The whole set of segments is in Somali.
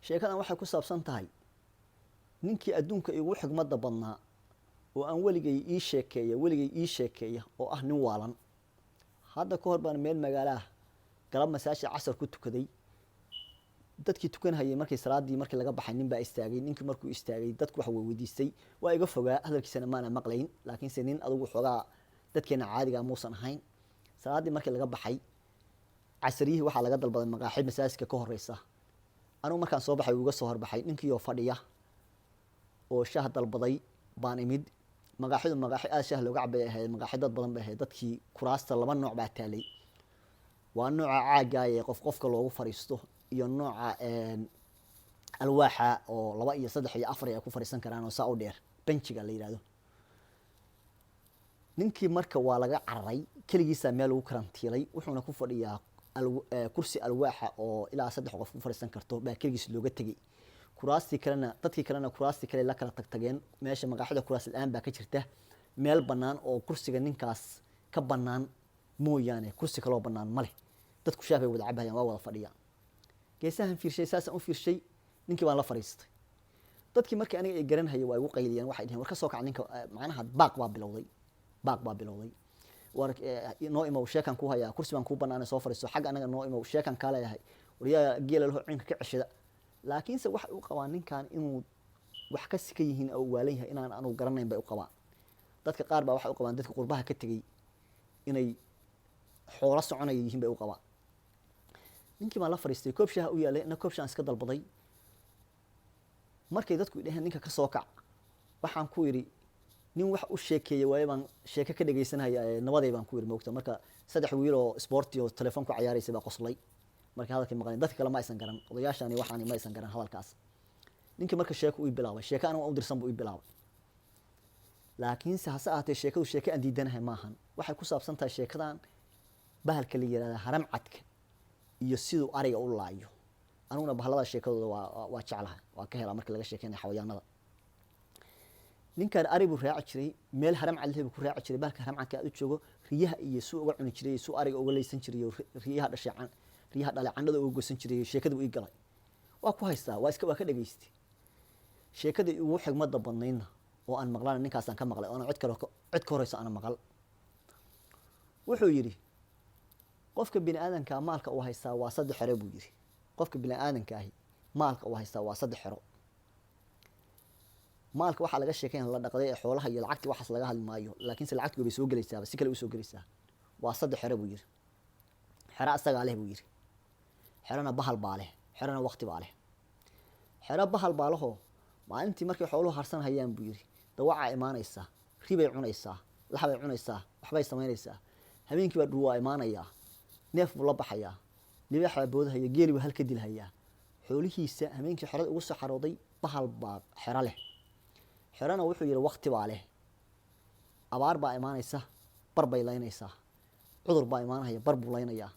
sheekadan waxay ku saabsan tahay ninkii adduunka igu xigmada badnaa oo aan weligay ii sheekeeya oo ah nin waalan. hadda ka hor baan meel magaalaha galab masaajid casar ku tukaday. dadkii tukanayay markii laga baxay nin baa istaagay. ninkii markuu istaagay dadku wax weydiistay waa iga fogaa hadalkiisana maana maqlayn, laakiinse nin adigu xogaa dadkeena caadiga muusan ahayn. salaadii markii laga baxay casariyihii waxaa laga dalbaday maqaaxid masaajidka ka horeysa. anigu markaan soo baxay uga soo horbaxay ninkii oo fadhiya oo shaah dalbaday baan imid. maqaaxidu maqaaxi aad shaah looga cabay ahayd, maqaaxi dad badan bay ahayd. dadkii kuraasta laba nooc baa taalay. waa nooca caaga ee qofka loogu fariisto iyo nooca alwaaxa oo 2 iyo 3 iyo 4 ay ku fariisan karaan oo saa u dheer benchiga la yiraahdo. ninkii marka waa laga cararay kaligiisa meel uu karantiilay, wuxuuna ku fadhiyaa kursi alwaaxa oo ilaa 3 qof ku fariisan karto baa kaligiis looga tagay. dadkii kalena kuraastii kale la kala tagtageen. meesha maqaaxida kuraas la'aan baa ka jirta, meel bannaan oo kursiga ninkaas ka bannaan mooyaane kursi kaloo bannaan ma leh. dadku shaah bay wada cabayaan, waa wada fadhiyaan. geesahan fiirshay, saasaan u fiirshay, ninkii baan la fariistay. dadkii markii aniga ay garanhayay waa igu qayliyeen, waxay dhaheen war ka soo kac ninka, macnaha baaq baa bilowday. war noo imow sheekan ku hayaa, kursi baan kuu banaanay soo fariisto, xagga anaga noo imow sheekan kaa leeyahay, wariyaa geela laho cinka ka ceshada. laakiinse waxay u qabaan ninkan inuu wax ka sika yihiin oo waalan yahay inaan anugu garanayn bay u qabaan. dadka qaar baa waxay u qabaan dadka qurbaha ka tegey inay xoolo soconaya yihiin bay u qabaan. ninkii baan la fariistay, koob shaah u yaalay, ina koob shaah iska dalbaday. markay dadku idhaheen ninka ka soo kac, waxaan ku yidhi nin wax u sheekeeyay waaye baan sheeko ka dhegaysanaya nabaday baan ku yidhi moogta. marka 3 wiil oo sporti oo telefoon ku ciyaaraysa baa qoslay markii hadalkii maqleen. dadka kale ma aysan garan, odayaashani waxaani ma aysan garan hadalkaas. ninkii marka sheeko uu bilaabay, sheeko anigu u dirsan buu u bilaabay. laakiinse hase ahaatee sheekadu sheeko aan diidanahay maahan. waxay ku saabsan tahay sheekadan bahalka la yiraahdo haram cadka iyo siduu ariga u laayo. aniguna bahalada sheekadooda waa jeclahay, waa ka helaa marka laga sheekeynayo xayawaanada. ninkan ari buu raaci jiray, meel haram cad leh buu ku raaci jiray. bahalka haram cadka aad u joogo riyaha iyo suu uga cuni jiray, suu ariga uga leysan jiray, riyaha dhalay candhada uga gosan jiray. sheekadu ii galay, waa ku haystaa, waa ka dhageystay. sheekadii ugu xigmada badnaydna oo aan maqlaan ninkaasaan ka maqlay, oo cid ka horeysa aan maqal. wuxuu yidhi qofka bini aadanka maalka uu haystaa waa 3 xero buu yidhi. qofka bini aadanka ahi maalka uu haystaa waa 3 xero. maalka waxaa laga sheekeyn la dhaqday ee xoolaha iyo lacagta waxaas laga hadli maayo, laakiinse lacagtu way soo galaysaa, si kale u soo galaysaa. waa 3 xero buu yidhi. xero asagaa leh buu yidhi, xerona bahal baa leh, xerona waqti baa leh. xero bahal baa lahoo maalintii markay xooluhu harsan hayaan buu yidhi dawacaa imaanaysaa, ribay cunaysaa, laxbay cunaysaa, waxbay samaynaysaa. habeenkii baa dhul waa imaanayaa, neef buu la baxayaa, libaax baa boodahaya, geeli buu halka dilhayaa. xoolihiisa habeenkii xerada ugu soo xarooday bahal baa xero leh. xerona wuxuu yidhi waqti baa leh. abaar baa imaanaysa, bar bay laynaysaa. cudur baa imaanahaya, bar buu laynayaa.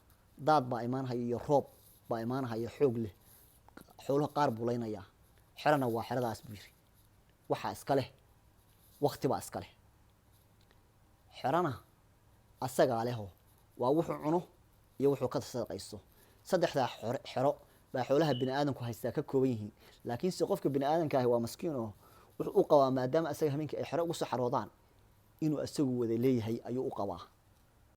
daad baa imaanahaya iyo roob baa imaanahaya xoog leh, xooluhu qaar buu laynayaa. xerona waa xeradaas buu yidhi, waxaa iska leh waqti baa iska leh. xerona asagaa leho waa wuxuu cuno iyo wuxuu ka sadaqaysto. 3daa xero baa xoolaha bini aadanku haystaa ka kooban yihiin. laakiinse qofka bini aadanka ahi waa maskiin oo wuxuu u qabaa maadaama asaga habeenkii ay xero ugu soo xaroodaan inuu asagu wada leeyahay ayuu u qabaa.